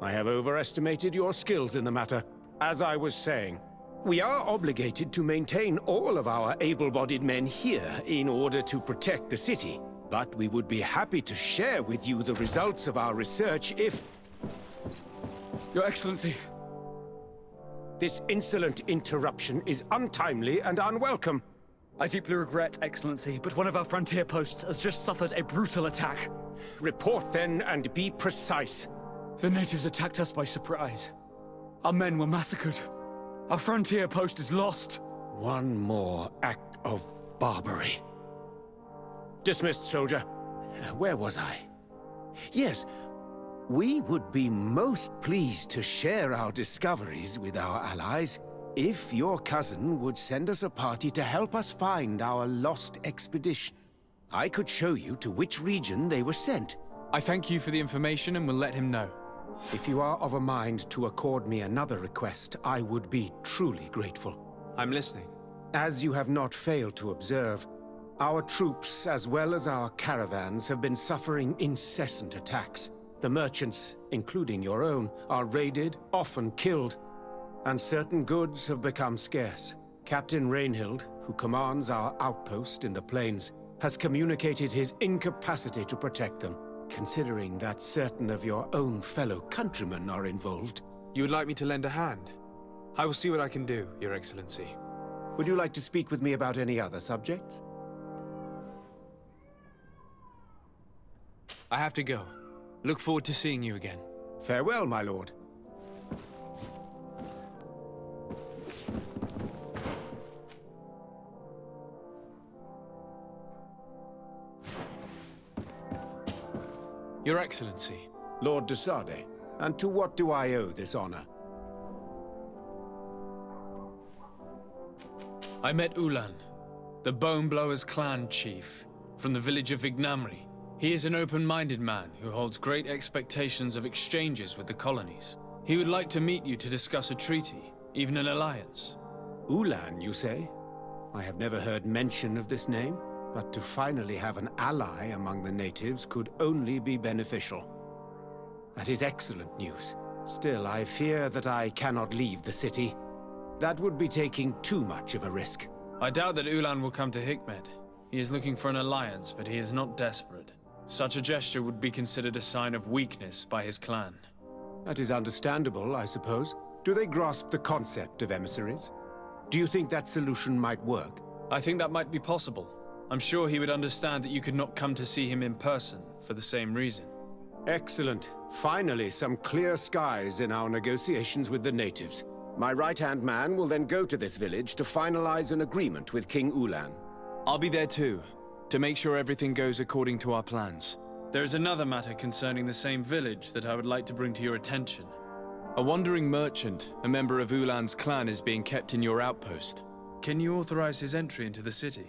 I have overestimated your skills in the matter. As I was saying, we are obligated to maintain all of our able-bodied men here in order to protect the city. But we would be happy to share with you the results of our research if... Your Excellency. This insolent interruption is untimely and unwelcome. I deeply regret, Excellency, but one of our frontier posts has just suffered a brutal attack. Report then and be precise. The natives attacked us by surprise. Our men were massacred. Our frontier post is lost. One more act of barbarity. Dismissed, soldier. Where was I? Yes, we would be most pleased to share our discoveries with our allies if your cousin would send us a party to help us find our lost expedition. I could show you to which region they were sent. I thank you for the information and will let him know. If you are of a mind to accord me another request, I would be truly grateful. I'm listening. As you have not failed to observe, our troops, as well as our caravans, have been suffering incessant attacks. The merchants, including your own, are raided, often killed, and certain goods have become scarce. Captain Rainhild, who commands our outpost in the plains, has communicated his incapacity to protect them, considering that certain of your own fellow countrymen are involved. You would like me to lend a hand? I will see what I can do, Your Excellency. Would you like to speak with me about any other subjects? I have to go. Look forward to seeing you again. Farewell, my lord. Your Excellency. Lord de Sade, and to what do I owe this honor? I met Ulan, the Bone Blowers clan chief, from the village of Vignamri. He is an open-minded man who holds great expectations of exchanges with the colonies. He would like to meet you to discuss a treaty, even an alliance. Ulan, you say? I have never heard mention of this name, but to finally have an ally among the natives could only be beneficial. That is excellent news. Still, I fear that I cannot leave the city. That would be taking too much of a risk. I doubt that Ulan will come to Hikmet. He is looking for an alliance, but he is not desperate. Such a gesture would be considered a sign of weakness by his clan. That is understandable, I suppose. Do they grasp the concept of emissaries? Do you think that solution might work? I think that might be possible. I'm sure he would understand that you could not come to see him in person for the same reason. Excellent. Finally, some clear skies in our negotiations with the natives. My right-hand man will then go to this village to finalize an agreement with King Ulan. I'll be there too, to make sure everything goes according to our plans. There is another matter concerning the same village that I would like to bring to your attention. A wandering merchant, a member of Ulan's clan, is being kept in your outpost. Can you authorize his entry into the city?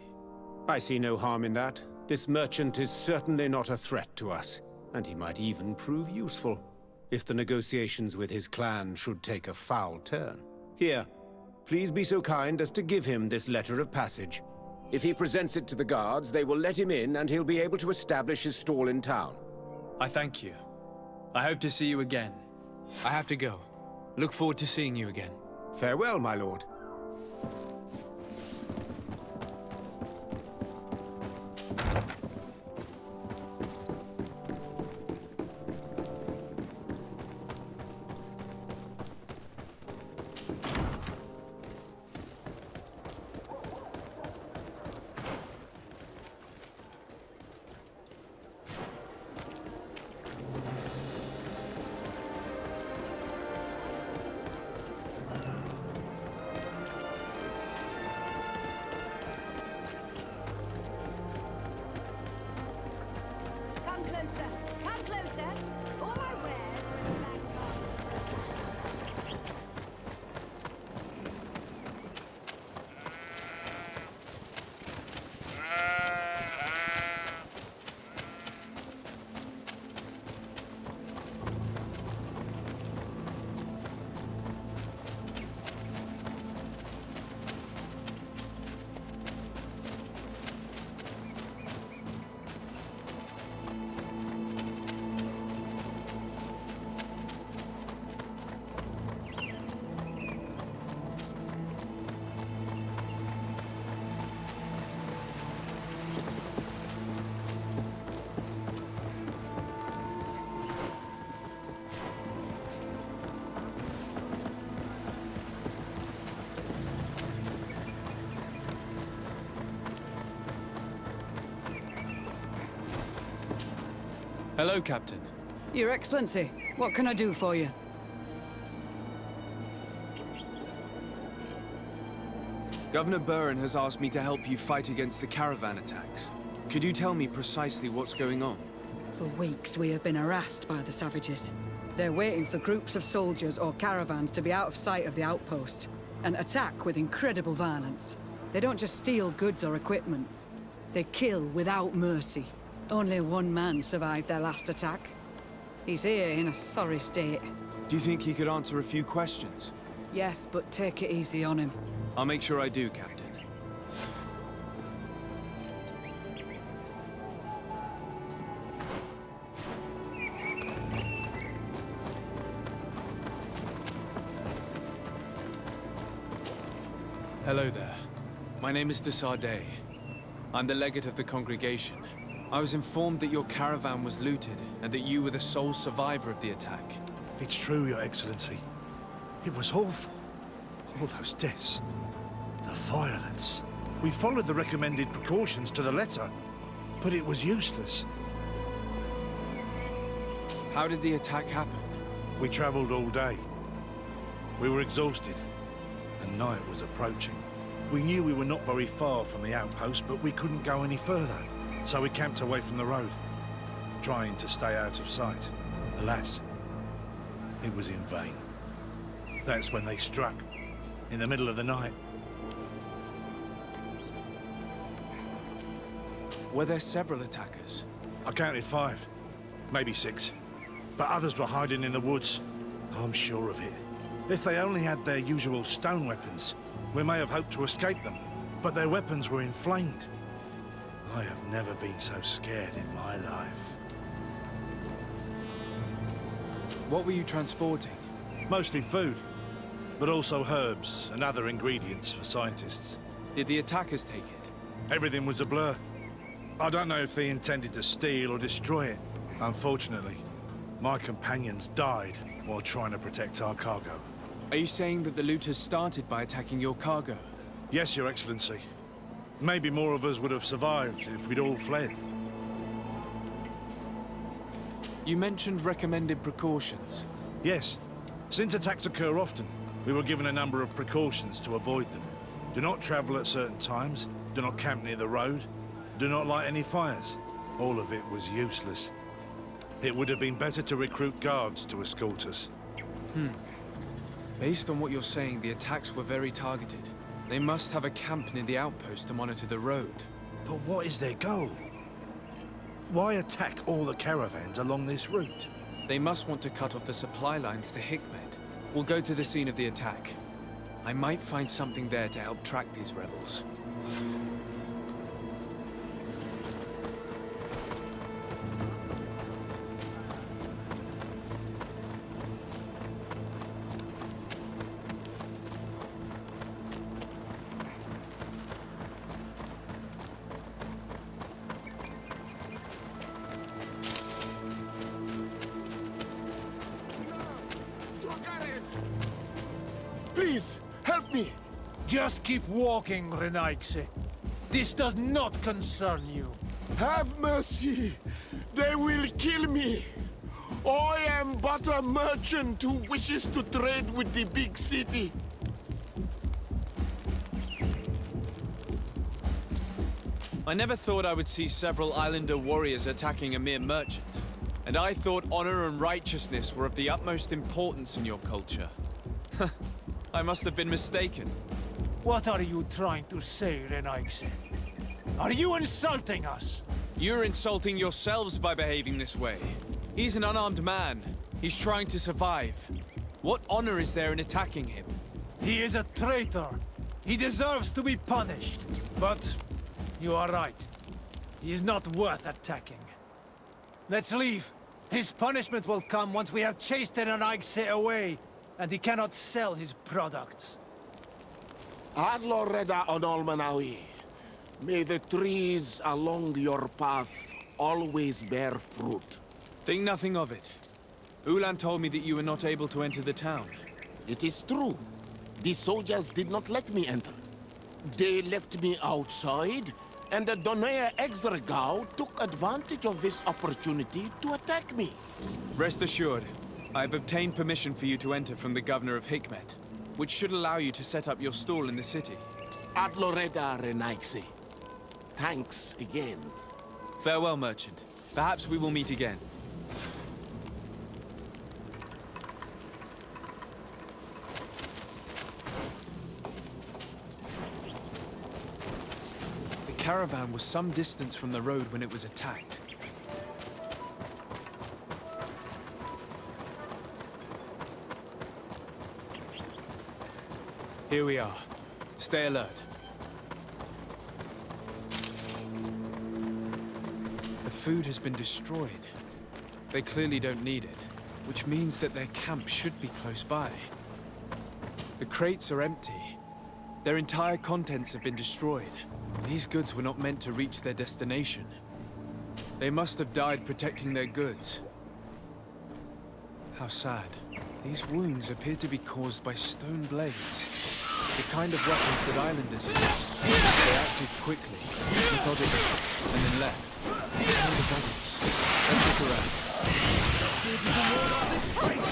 I see no harm in that. This merchant is certainly not a threat to us, and he might even prove useful, if the negotiations with his clan should take a foul turn. Here, please be so kind as to give him this letter of passage. If he presents it to the guards, they will let him in and he'll be able to establish his stall in town. I thank you. I hope to see you again. I have to go. Look forward to seeing you again. Farewell, my lord. Come closer. All my wares are in the back garden. Hello, Captain. Your Excellency, what can I do for you? Governor Buren has asked me to help you fight against the caravan attacks. Could you tell me precisely what's going on? For weeks, we have been harassed by the savages. They're waiting for groups of soldiers or caravans to be out of sight of the outpost, and attack with incredible violence. They don't just steal goods or equipment. They kill without mercy. Only one man survived their last attack. He's here in a sorry state. Do you think he could answer a few questions? Yes, but take it easy on him. I'll make sure I do, Captain. Hello there. My name is Sozdate. I'm the legate of the congregation. I was informed that your caravan was looted, and that you were the sole survivor of the attack. It's true, Your Excellency. It was awful. All those deaths. The violence. We followed the recommended precautions to the letter, but it was useless. How did the attack happen? We traveled all day. We were exhausted, and night was approaching. We knew we were not very far from the outpost, but we couldn't go any further. So we camped away from the road, trying to stay out of sight. Alas, it was in vain. That's when they struck, in the middle of the night. Were there several attackers? I counted 5, maybe 6. But others were hiding in the woods. I'm sure of it. If they only had their usual stone weapons, we may have hoped to escape them. But their weapons were inflamed. I have never been so scared in my life. What were you transporting? Mostly food, but also herbs and other ingredients for scientists. Did the attackers take it? Everything was a blur. I don't know if they intended to steal or destroy it. Unfortunately, my companions died while trying to protect our cargo. Are you saying that the looters started by attacking your cargo? Yes, Your Excellency. Maybe more of us would have survived if we'd all fled. You mentioned recommended precautions. Yes. Since attacks occur often, we were given a number of precautions to avoid them. Do not travel at certain times, do not camp near the road, do not light any fires. All of it was useless. It would have been better to recruit guards to escort us. Based on what you're saying, the attacks were very targeted. They must have a camp near the outpost to monitor the road. But what is their goal? Why attack all the caravans along this route? They must want to cut off the supply lines to Hikmet. We'll go to the scene of the attack. I might find something there to help track these rebels. Please, help me! Just keep walking, Renaigse. This does not concern you. Have mercy! They will kill me! I am but a merchant who wishes to trade with the big city. I never thought I would see several islander warriors attacking a mere merchant. And I thought honor and righteousness were of the utmost importance in your culture. I must have been mistaken. What are you trying to say, Renaigse? Are you insulting us? You're insulting yourselves by behaving this way. He's an unarmed man. He's trying to survive. What honor is there in attacking him? He is a traitor. He deserves to be punished. But you are right. He is not worth attacking. Let's leave. His punishment will come once we have chased Renaigse away, and he cannot sell his products. Adloreda onolmanawi. May the trees along your path always bear fruit. Think nothing of it. Ulan told me that you were not able to enter the town. It is true. The soldiers did not let me enter. They left me outside, and the Donea Exdragao took advantage of this opportunity to attack me. Rest assured, I have obtained permission for you to enter from the governor of Hikmet, which should allow you to set up your stall in the city. Adloreda Renaigse. Thanks again. Farewell, merchant. Perhaps we will meet again. The caravan was some distance from the road when it was attacked. Here we are. Stay alert. The food has been destroyed. They clearly don't need it, which means that their camp should be close by. The crates are empty. Their entire contents have been destroyed. These goods were not meant to reach their destination. They must have died protecting their goods. How sad. These wounds appear to be caused by stone blades. The kind of weapons that islanders use. They acted quickly, methodically, and then left. All the bodies. Let's look around. See if you can ward off this fight!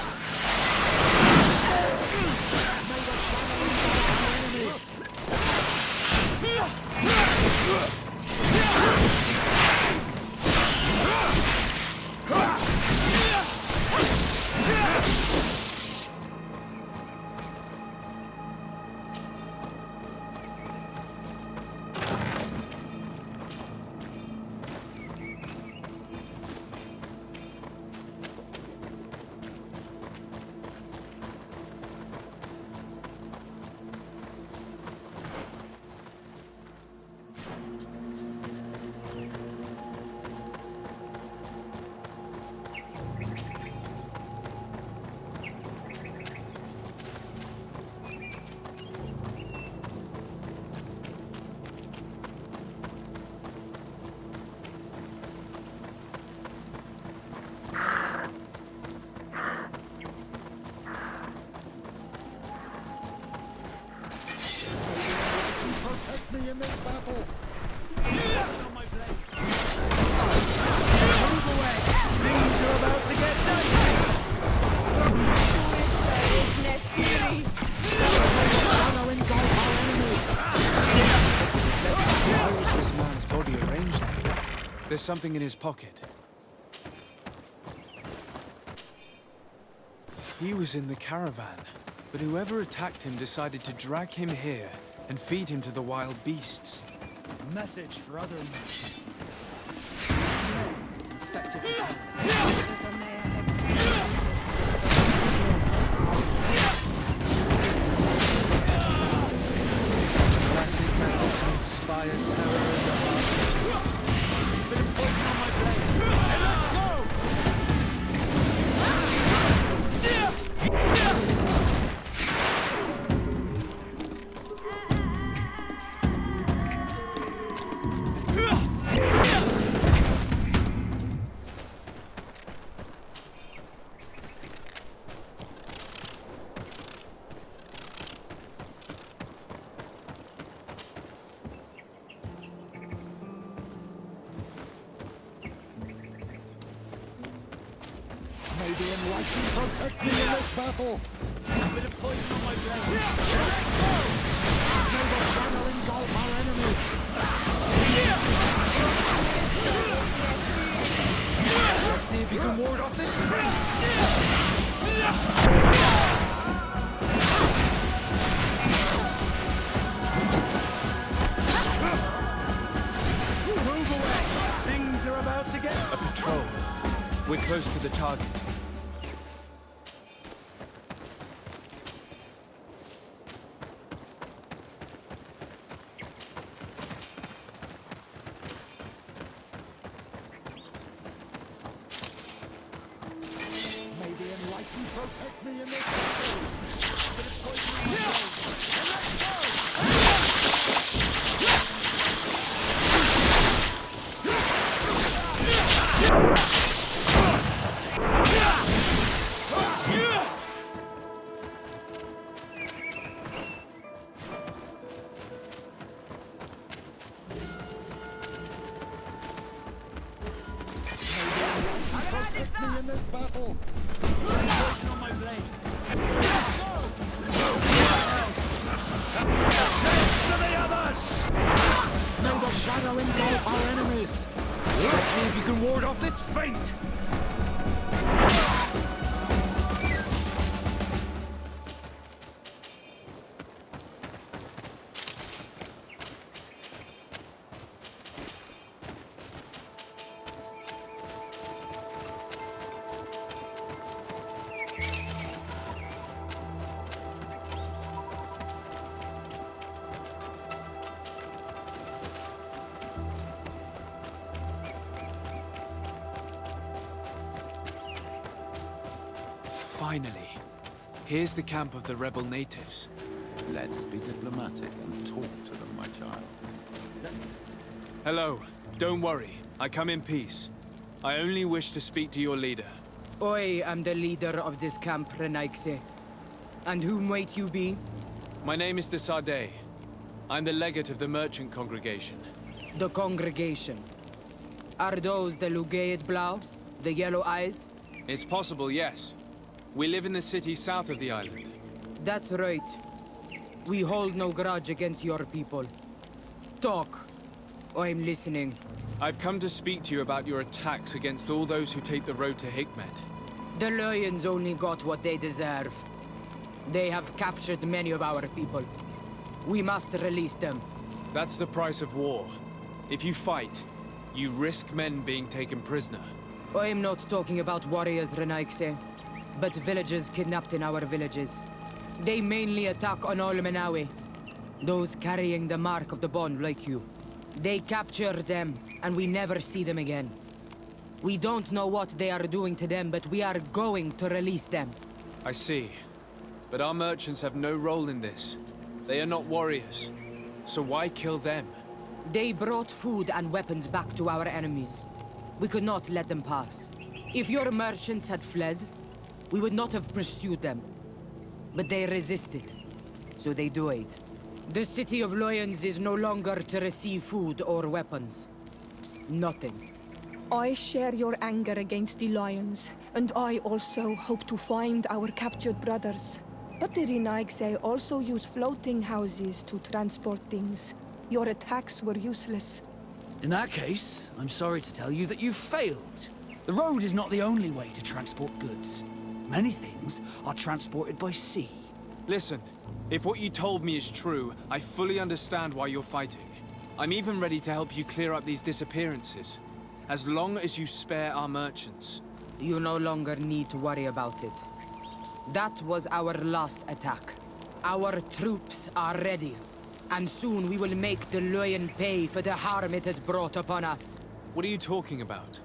me in this battle. Move away. Things are about to get dicey. Let's see, why was this man's body arranged like that? There's something in his pocket. He was in the caravan, but whoever attacked him decided to drag him here and feed him to the wild beasts. A message for other nations. It's an effective attack. Classic method to inspire terror in the hearts. Bit of poison on my blade. And let's go! May the enlightened protect me in this battle. A bit of poison on my blade. Let's go! May the shadow engulf our enemies. Let's see if you can ward off this fight. Move away. Things are about to get... A patrol. We're close to the target. May the enlightened protect me in this battle. Bit of poison in my nose. And let's go! Protect me in this battle. Poison on my blade. Let's go! To the others! May the shadow engulf our enemies. Let's see if you can ward ward off this feint! Finally. Here's the camp of the rebel natives. Let's be diplomatic and talk to them, my child. Hello. Don't worry. I come in peace. I only wish to speak to your leader. I am the leader of this camp, Renaikse. And who might you be? My name is Sozdate. I'm the legate of the merchant congregation. The congregation. Are those the Lugaid Blau? The yellow eyes? It's possible, yes. We live in the city south of the island. That's right. We hold no grudge against your people. Talk. I'm listening. I've come to speak to you about your attacks against all those who take the road to Hikmet. The Lions only got what they deserve. They have captured many of our people. We must release them. That's the price of war. If you fight, you risk men being taken prisoner. I'm not talking about warriors, Renaikse, but villagers kidnapped in our villages. They mainly attack on Almanawi, those carrying the mark of the bond like you. They capture them, and we never see them again. We don't know what they are doing to them, but we are going to release them. I see. But our merchants have no role in this. They are not warriors. So why kill them? They brought food and weapons back to our enemies. We could not let them pass. If your merchants had fled, we would not have pursued them. But they resisted, so they died. The city of Lions is no longer to receive food or weapons. Nothing. I share your anger against the Lions, and I also hope to find our captured brothers. But the Renaigse also use floating houses to transport things. Your attacks were useless. In that case, I'm sorry to tell you that you've failed. The road is not the only way to transport goods. Many things are transported by sea. Listen, if what you told me is true, I fully understand why you're fighting. I'm even ready to help you clear up these disappearances. As long as you spare our merchants. You no longer need to worry about it. That was our last attack. Our troops are ready. And soon we will make the Lion pay for the harm it has brought upon us. What are you talking about?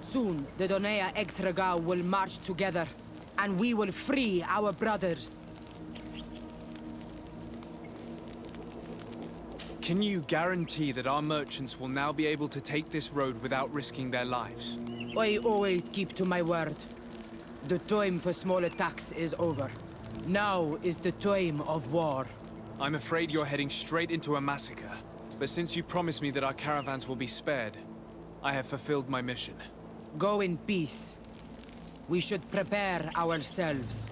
Soon, the Donea Extragao will march together, and we will free our brothers. Can you guarantee that our merchants will now be able to take this road without risking their lives? I always keep to my word. The time for small attacks is over. Now is the time of war. I'm afraid you're heading straight into a massacre. But since you promised me that our caravans will be spared, I have fulfilled my mission. Go in peace. We should prepare ourselves.